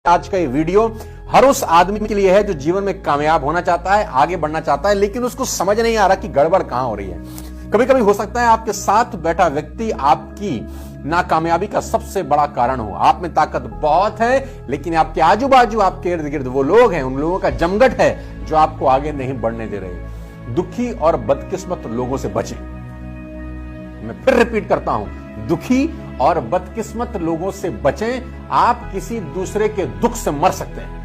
आज का ये वीडियो हर उस आदमी के लिए है जो जीवन में कामयाब होना चाहता है, आगे बढ़ना चाहता है, लेकिन उसको समझ नहीं आ रहा कि गड़बड़ कहां हो रही है। कभी कभी हो सकता है आपके साथ बैठा व्यक्ति आपकी नाकामयाबी का सबसे बड़ा कारण हो। आप में ताकत बहुत है, लेकिन आपके आजू बाजू, आपके इर्द गिर्द वो लोग हैं, उन लोगों का जमघट है जो आपको आगे नहीं बढ़ने दे रहे। दुखी और बदकिस्मत लोगों से बचें। मैं फिर रिपीट करता हूं, दुखी और बदकिस्मत लोगों से बचें। आप किसी दूसरे के दुख से मर सकते हैं।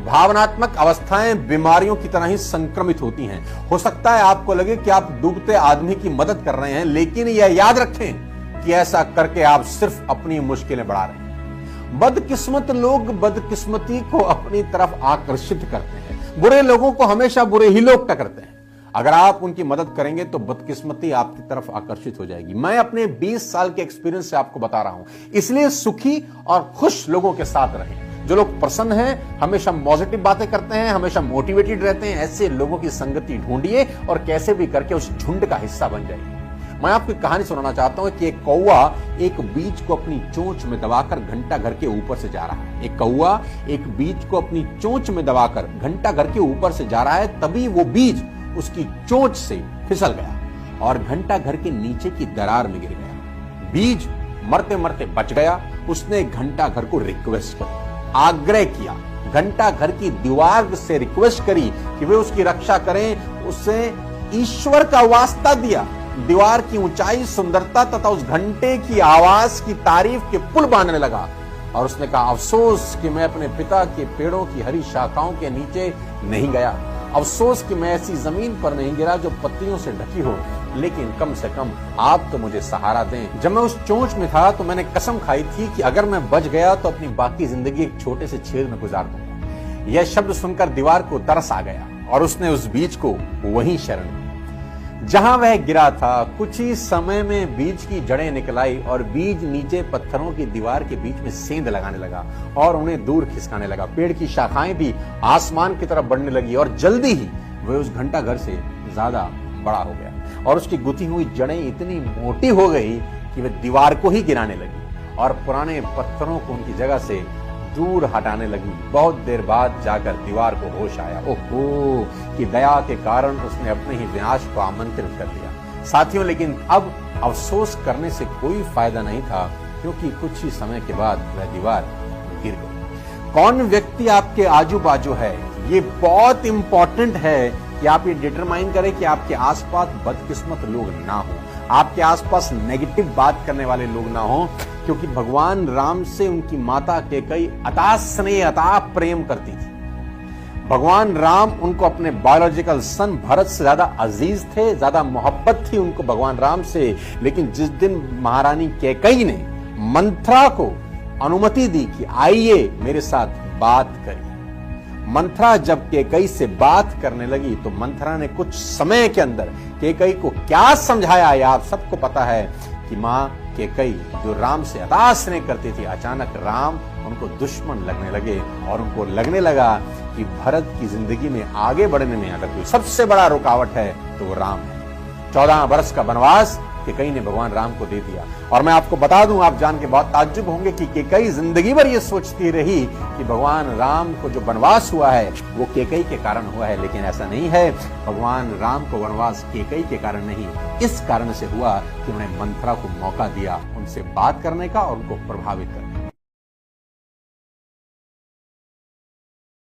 भावनात्मक अवस्थाएं बीमारियों की तरह ही संक्रमित होती हैं। हो सकता है आपको लगे कि आप डूबते आदमी की मदद कर रहे हैं, लेकिन यह याद रखें कि ऐसा करके आप सिर्फ अपनी मुश्किलें बढ़ा रहे हैं। बदकिस्मत लोग बदकिस्मती को अपनी तरफ आकर्षित करते हैं। बुरे लोगों को हमेशा बुरे ही लोग टकरते हैं। अगर आप उनकी मदद करेंगे तो बदकिस्मती आपकी तरफ आकर्षित हो जाएगी। मैं अपने 20 साल के एक्सपीरियंस से आपको बता रहा हूं। इसलिए सुखी और खुश लोगों के साथ रहें। जो लोग प्रसन्न हैं, हमेशा पॉजिटिव बातें करते हैं, हमेशा मोटिवेटेड रहते हैं, ऐसे लोगों की संगति ढूंढिए और कैसे भी करके उस झुंड का हिस्सा बन जाइए। मैं आपको एक कहानी सुनाना चाहता हूं कि एक कौवा एक बीज को अपनी चोंच में दबाकर घंटा घर के ऊपर से जा रहा है। एक कौवा एक बीज को अपनी चोंच में दबाकर घंटा घर के ऊपर से जा रहा है। तभी वो बीज उसकी चोंच से फिसल गया और घंटा घर के नीचे की दरार में गिर गया। बीज मरते मरते बच गया। उसने घंटा घर को रिक्वेस्ट करी, आग्रह किया, घंटा घर की दीवार से रिक्वेस्ट करी कि वे उसकी रक्षा करें। उसे ईश्वर का वास्ता दिया। दीवार की ऊंचाई, सुंदरता तथा उस घंटे की आवाज की तारीफ के पुल बांधने लगा और उसने कहा, अफसोस कि मैं अपने पिता के पेड़ों की हरी शाखाओं के नीचे नहीं गया। अफसोस कि मैं ऐसी जमीन पर नहीं गिरा जो पत्तियों से ढकी हो, लेकिन कम से कम आप तो मुझे सहारा दें। जब मैं उस चोंच में था तो मैंने कसम खाई थी कि अगर मैं बच गया तो अपनी बाकी जिंदगी एक छोटे से छेद में गुजार दूंगा। यह शब्द सुनकर दीवार को तरस आ गया और उसने उस बीज को वहीं शरण दी जहां वह गिरा था। कुछ ही समय में बीज की जड़ें निकल आई और बीज नीचे पत्थरों की दीवार के बीच में सेंध लगाने लगा और उन्हें दूर खिसकाने लगा। पेड़ की शाखाएं भी आसमान की तरफ बढ़ने लगी और जल्दी ही वह उस घंटा घर से ज्यादा बड़ा हो गया और उसकी गुथी हुई जड़ें इतनी मोटी हो गई कि वह दीवार को ही गिराने लगी और पुराने पत्थरों को उनकी जगह से दूर हटाने लगी। बहुत देर बाद जाकर दीवार को होश आया। ओहो, कि दया के कारण उसने अपने ही विनाश को आमंत्रित कर दिया। साथियों, लेकिन अब अफसोस करने से कोई फायदा नहीं था, क्योंकि कुछ ही समय के बाद वह दीवार गिर गई। कौन व्यक्ति आपके आजू बाजू है, ये बहुत इंपॉर्टेंट है कि आप ये डिटरमाइन करें कि आपके आसपास बदकिस्मत लोग ना हो, आपके आसपास नेगेटिव बात करने वाले लोग ना हो, क्योंकि भगवान राम से उनकी माता कैकेयी अथाह स्नेह, अथाह प्रेम करती थी। भगवान राम उनको अपने बायोलॉजिकल सन भरत से ज्यादा अजीज थे, ज्यादा मोहब्बत थी उनको भगवान राम से। लेकिन जिस दिन महारानी कैकेयी ने मंथरा को अनुमति दी कि आइए मेरे साथ बात करिए, मंथरा जब कैकेयी से बात करने लगी तो मंथरा ने कुछ समय के अंदर कैकेयी को क्या समझाया, ये आप सबको पता है कि माँ कैकेयी जो राम से अथाह स्नेह करती थी, अचानक राम उनको दुश्मन लगने लगे और उनको लगने लगा कि भरत की जिंदगी में आगे बढ़ने में अगर कोई सबसे बड़ा रुकावट है तो वो राम है। 14 वर्ष का वनवास कैकेयी ने भगवान राम को दे दिया। और मैं आपको बता दूं, आप जान के बहुत ताज्जुब होंगे कि कैकेयी जिंदगी भर ये सोचती रही कि भगवान राम को जो वनवास हुआ है वो कैकेयी के कारण हुआ है, लेकिन ऐसा नहीं है। भगवान राम को वनवास कैकेयी के कारण नहीं, इस कारण से हुआ कि उन्होंने मंथरा को मौका दिया उनसे बात करने का और उनको प्रभावित करने का।